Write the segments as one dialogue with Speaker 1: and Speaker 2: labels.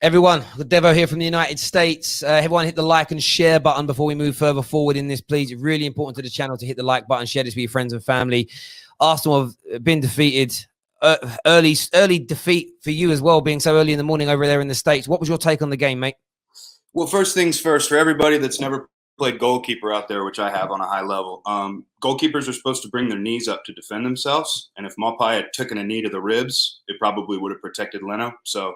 Speaker 1: Everyone, Devo here from the United States. Everyone hit the like and share button before we move further forward in this, please. It's really important to the channel to hit the like button, share this with your friends and family. Arsenal have been defeated. Early defeat for you as well, being so early in the morning over there in the States. What was your take on the game, mate?
Speaker 2: Well, first things first, for everybody that's never played goalkeeper out there, which I have on a high level, goalkeepers are supposed to bring their knees up to defend themselves. And if Maupay had taken a knee to the ribs, it probably would have protected Leno. So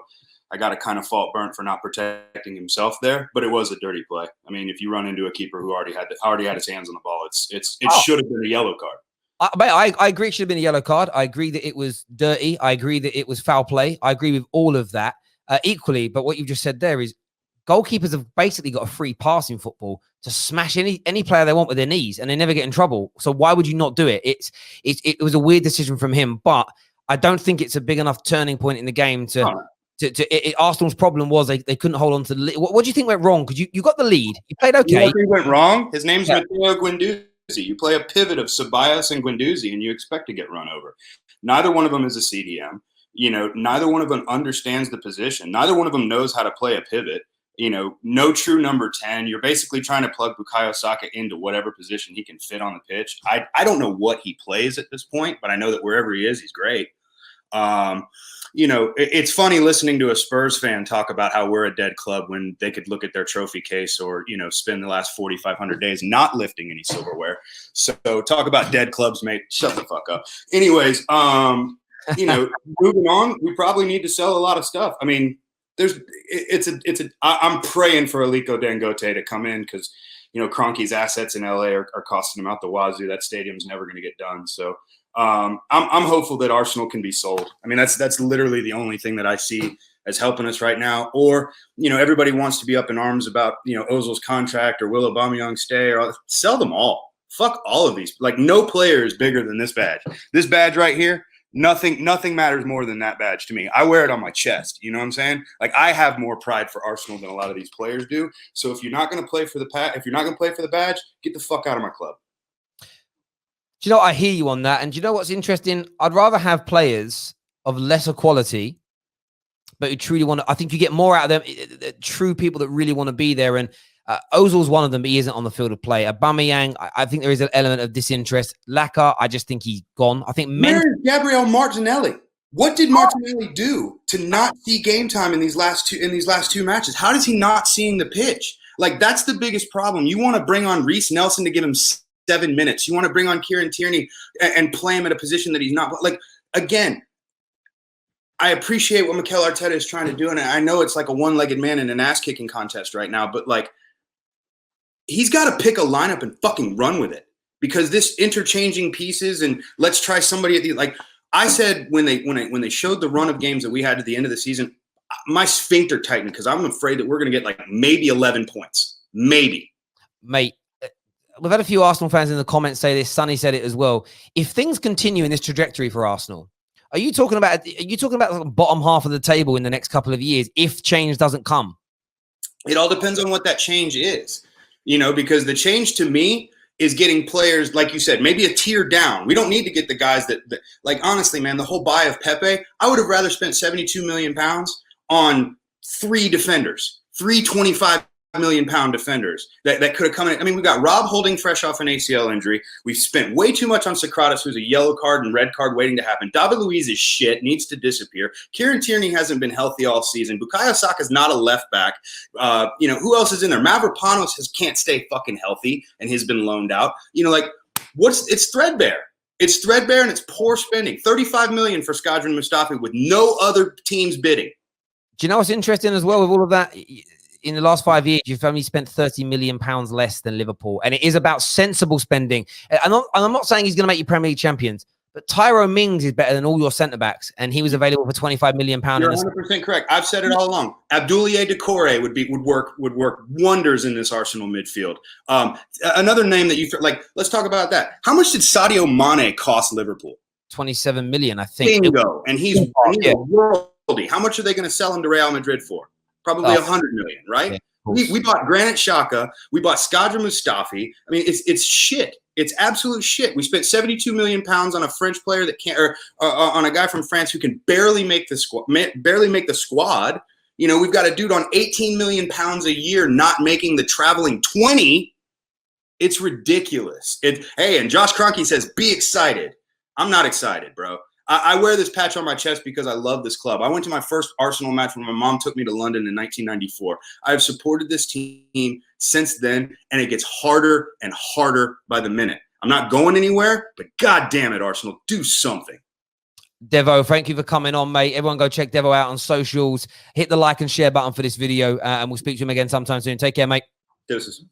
Speaker 2: I got a kind of fault burnt for not protecting himself there, but it was a dirty play. I mean, if you run into a keeper who already had his hands on the ball, it should have been a yellow card.
Speaker 1: I agree it should have been a yellow card. I agree that it was dirty. I agree that it was foul play. I agree with all of that equally. But what you've just said there is goalkeepers have basically got a free pass in football to smash any player they want with their knees, and they never get in trouble. So why would you not do it? It was a weird decision from him, but I don't think it's a big enough turning point in the game to Arsenal's problem was they couldn't hold on to the lead. What do you think went wrong? Because you got the lead. You played okay.
Speaker 2: You know what think went wrong? His name's Matteo Guendouzi. You play a pivot of Ceballos and Guendouzi, and you expect to get run over. Neither one of them is a CDM. You know, neither one of them understands the position. Neither one of them knows how to play a pivot. You know, no true number 10. You're basically trying to plug Bukayo Saka into whatever position he can fit on the pitch. I don't know what he plays at this point, but I know that wherever he is, he's great. You know, it's funny listening to a Spurs fan talk about how we're a dead club when they could look at their trophy case or, you know, spend the last 4,500 days not lifting any silverware. So talk about dead clubs, mate. Shut the fuck up. Anyways, you know, moving on, we probably need to sell a lot of stuff. I mean, I'm praying for Aliko Dangote to come in because, you know, Kroenke's assets in LA are costing him out the wazoo. That stadium's never going to get done. So I'm hopeful that Arsenal can be sold. I mean, that's literally the only thing that I see as helping us right now. Or, you know, everybody wants to be up in arms about, you know, Ozil's contract or will Aubameyang stay or sell them all. Fuck all of these. Like, no player is bigger than this badge. This badge right here, nothing matters more than that badge to me. I wear it on my chest. You know what I'm saying? Like, I have more pride for Arsenal than a lot of these players do. So if you're not going to play for the badge, get the fuck out of my club.
Speaker 1: Do you know, I hear you on that. And do you know what's interesting? I'd rather have players of lesser quality, but who truly want to. I think you get more out of them, true people that really want to be there. And Ozil's one of them, but he isn't on the field of play. Aubameyang, I think there is an element of disinterest. Laka, I just think he's gone. I think
Speaker 2: where is Gabriel Martinelli? What did Martinelli do to not see game time in these last two matches? How does he not seeing the pitch? Like, that's the biggest problem. You want to bring on Reece Nelson to give him 7 minutes. You want to bring on Kieran Tierney and play him at a position that he's not. Like, again, I appreciate what Mikel Arteta is trying to do, and I know it's like a one-legged man in an ass-kicking contest right now, but, like, he's got to pick a lineup and fucking run with it, because this interchanging pieces and let's try somebody at the, like I said, when they showed the run of games that we had at the end of the season, my sphincter tightened because I'm afraid that we're going to get like maybe 11 points. Maybe.
Speaker 1: Mate, we've had a few Arsenal fans in the comments say this. Sonny said it as well. If things continue in this trajectory for Arsenal, are you talking about the bottom half of the table in the next couple of years if change doesn't come?
Speaker 2: It all depends on what that change is, you know, because the change to me is getting players, like you said, maybe a tier down. We don't need to get the guys that like, honestly, man, the whole buy of Pepe, I would have rather spent 72 million pounds on 3 defenders, 3 25 million pound defenders that could have come in. I mean, we got Rob Holding fresh off an ACL injury. We've spent way too much on Socrates, who's a yellow card and red card waiting to happen. David Luiz is shit, needs to disappear. Kieran Tierney hasn't been healthy all season. Bukayo Saka is not a left back. You know, who else is in there? Mavropanos can't stay fucking healthy and has been loaned out. You know, like, it's threadbare. It's threadbare and it's poor spending. 35 million for Shkodran Mustafi with no other teams bidding.
Speaker 1: Do you know what's interesting as well with all of that? In the last 5 years, you've only spent £30 million less than Liverpool. And it is about sensible spending. And I'm not saying he's going to make you Premier League champions, but Tyrone Mings is better than all your centre-backs. And he was available for £25 million.
Speaker 2: You're 100% correct. I've said it all along. Abdoulaye Doucouré would work wonders in this Arsenal midfield. Another name that you like, let's talk about that. How much did Sadio Mane cost Liverpool?
Speaker 1: 27 million, I think.
Speaker 2: Bingo. And he's worldy. How much are they going to sell him to Real Madrid for? Probably 100 million, right? Yeah, we bought Granit Xhaka. We bought Shkodran Mustafi. I mean, it's shit. It's absolute shit. We spent 72 million pounds on a French player that can't, or on a guy from France who can barely make the squad. You know, we've got a dude on 18 million pounds a year not making the traveling 20. It's ridiculous. Hey, and Josh Kroenke says, be excited. I'm not excited, bro. I wear this patch on my chest because I love this club. I went to my first Arsenal match when my mom took me to London in 1994. I've supported this team since then, and it gets harder and harder by the minute. I'm not going anywhere, but God damn it, Arsenal, do something.
Speaker 1: Devo, thank you for coming on, mate. Everyone go check Devo out on socials. Hit the like and share button for this video, and we'll speak to him again sometime soon. Take care, mate.
Speaker 2: Deuces.